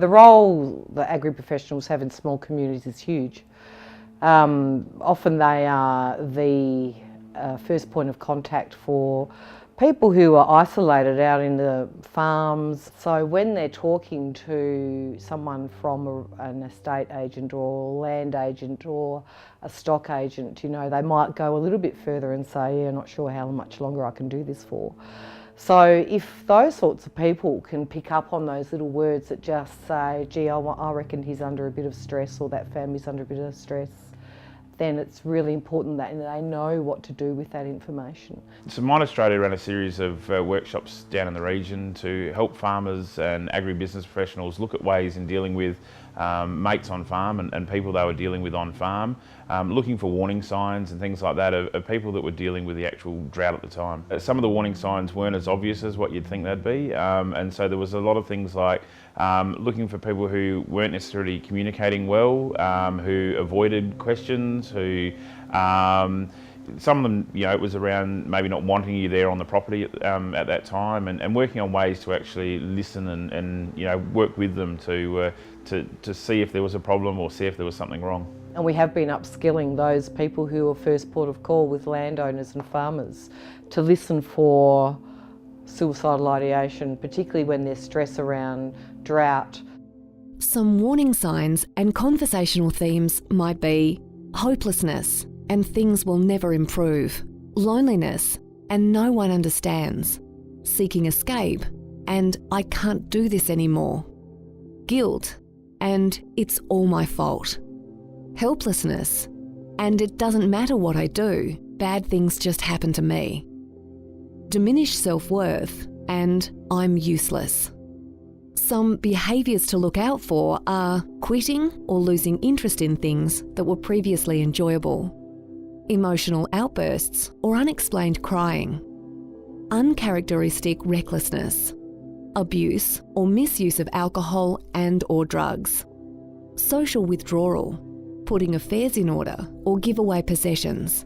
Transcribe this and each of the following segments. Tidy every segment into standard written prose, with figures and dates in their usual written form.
The role that agri-professionals have in small communities is huge. Often they are the first point of contact for people who are isolated out in the farms. So when they're talking to someone from an estate agent or a land agent or a stock agent, you know, they might go a little bit further and say, yeah, not sure how much longer I can do this for. So if those sorts of people can pick up on those little words that just say, gee, I reckon he's under a bit of stress or that family's under a bit of stress, then it's really important that they know what to do with that information. So Mine Australia ran a series of workshops down in the region to help farmers and agribusiness professionals look at ways in dealing with mates on farm and people they were dealing with on farm, looking for warning signs and things like that of people that were dealing with the actual drought at the time. Some of the warning signs weren't as obvious as what you'd think they'd be, and so there was a lot of things like looking for people who weren't necessarily communicating well, who avoided questions, who some of them, you know, it was around maybe not wanting you there on the property at that time, and working on ways to actually listen and you know, work with them to see if there was a problem or see if there was something wrong. And we have been upskilling those people who are first port of call with landowners and farmers to listen for suicidal ideation, particularly when there's stress around drought. Some warning signs and conversational themes might be hopelessness and things will never improve, loneliness and no one understands, seeking escape and I can't do this anymore, guilt and it's all my fault, helplessness and it doesn't matter what I do, bad things just happen to me, diminished self-worth and I'm useless. Some behaviours to look out for are quitting or losing interest in things that were previously enjoyable, emotional outbursts or unexplained crying, uncharacteristic recklessness, abuse or misuse of alcohol and or drugs, social withdrawal, putting affairs in order or give away possessions.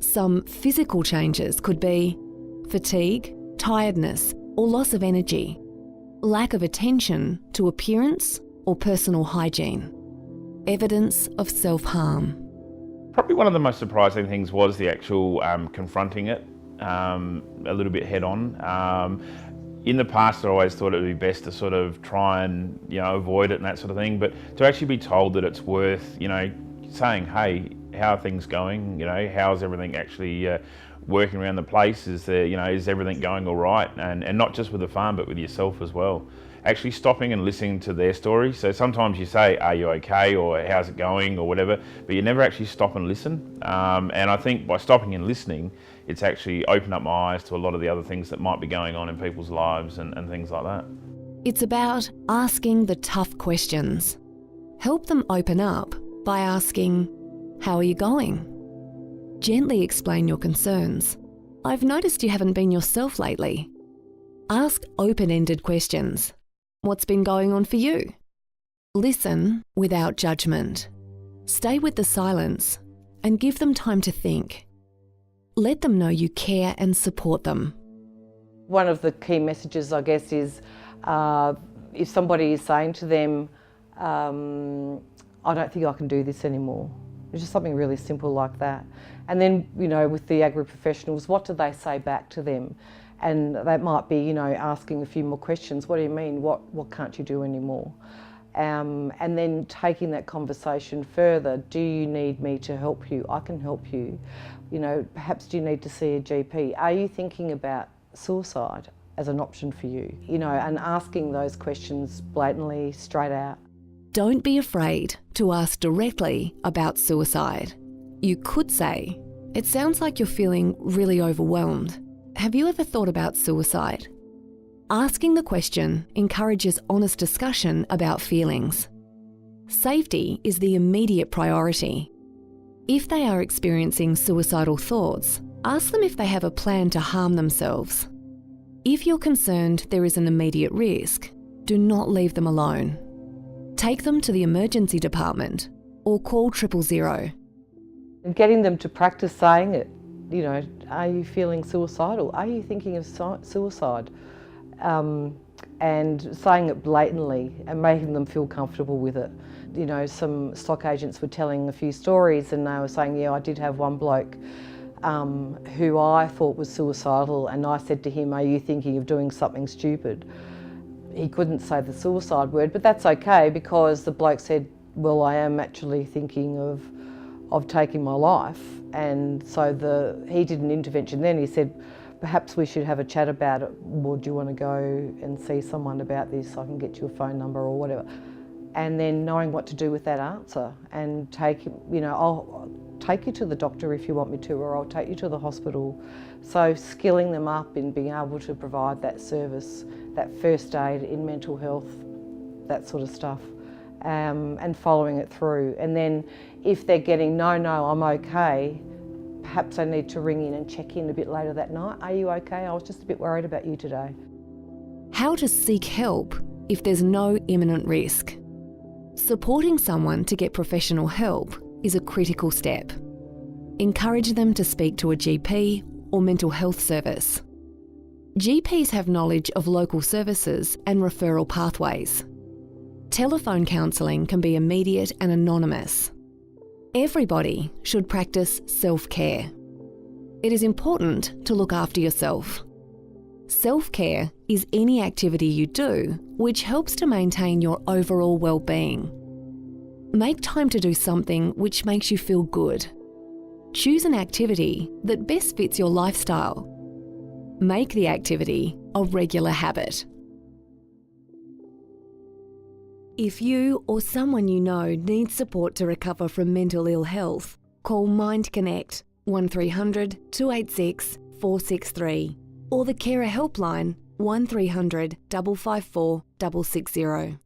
Some physical changes could be fatigue, tiredness or loss of energy, lack of attention to appearance or personal hygiene, evidence of self-harm. Probably one of the most surprising things was the actual confronting it a little bit head on. In the past, I always thought it would be best to sort of try and, you know, avoid it and that sort of thing, but to actually be told that it's worth, you know, saying, hey, how are things going? You know, how's everything actually working around the place? Is there, you know, is everything going all right? And not just with the farm, but with yourself as well. Actually stopping and listening to their story. So sometimes you say, are you okay? Or how's it going? Or whatever, but you never actually stop and listen. And I think by stopping and listening, it's actually opened up my eyes to a lot of the other things that might be going on in people's lives and things like that. It's about asking the tough questions. Help them open up by asking, how are you going? Gently explain your concerns. I've noticed you haven't been yourself lately. Ask open-ended questions. What's been going on for you? Listen without judgment. Stay with the silence and give them time to think. Let them know you care and support them. One of the key messages, I guess, is if somebody is saying to them, I don't think I can do this anymore. It's just something really simple like that. And then, you know, with the agri-professionals, what do they say back to them? And that might be, you know, asking a few more questions. What do you mean? What can't you do anymore? And then taking that conversation further. Do you need me to help you? I can help you. You know, perhaps do you need to see a GP? Are you thinking about suicide as an option for you? You know, and asking those questions blatantly, straight out. Don't be afraid to ask directly about suicide. You could say, it sounds like you're feeling really overwhelmed. Have you ever thought about suicide? Asking the question encourages honest discussion about feelings. Safety is the immediate priority. If they are experiencing suicidal thoughts, ask them if they have a plan to harm themselves. If you're concerned there is an immediate risk, do not leave them alone. Take them to the emergency department or call 000. And getting them to practice saying it. You know, are you feeling suicidal? Are you thinking of suicide? and saying it blatantly and making them feel comfortable with it. You know, some stock agents were telling a few stories and they were saying, yeah, I did have one bloke who I thought was suicidal, and I said to him, are you thinking of doing something stupid? He couldn't say the suicide word, but that's okay, because the bloke said, well, I am actually thinking of taking my life. And so he did an intervention then. He said, perhaps we should have a chat about it. Or do you want to go and see someone about this? I can get you a phone number or whatever. And then knowing what to do with that answer, and I'll take you to the doctor if you want me to, or I'll take you to the hospital. So skilling them up in being able to provide that service, that first aid in mental health, that sort of stuff, and following it through. And then if they're getting no, I'm okay, perhaps I need to ring in and check in a bit later that night. Are you okay? I was just a bit worried about you today. How to seek help if there's no imminent risk. Supporting someone to get professional help is a critical step. Encourage them to speak to a GP or mental health service. GPs have knowledge of local services and referral pathways. Telephone counselling can be immediate and anonymous. Everybody should practice self-care. It is important to look after yourself. Self-care is any activity you do which helps to maintain your overall well-being. Make time to do something which makes you feel good. Choose an activity that best fits your lifestyle. Make the activity a regular habit. If you or someone you know needs support to recover from mental ill health, call Mind Connect 1300 286 463 or the Carer Helpline 1300 554 660.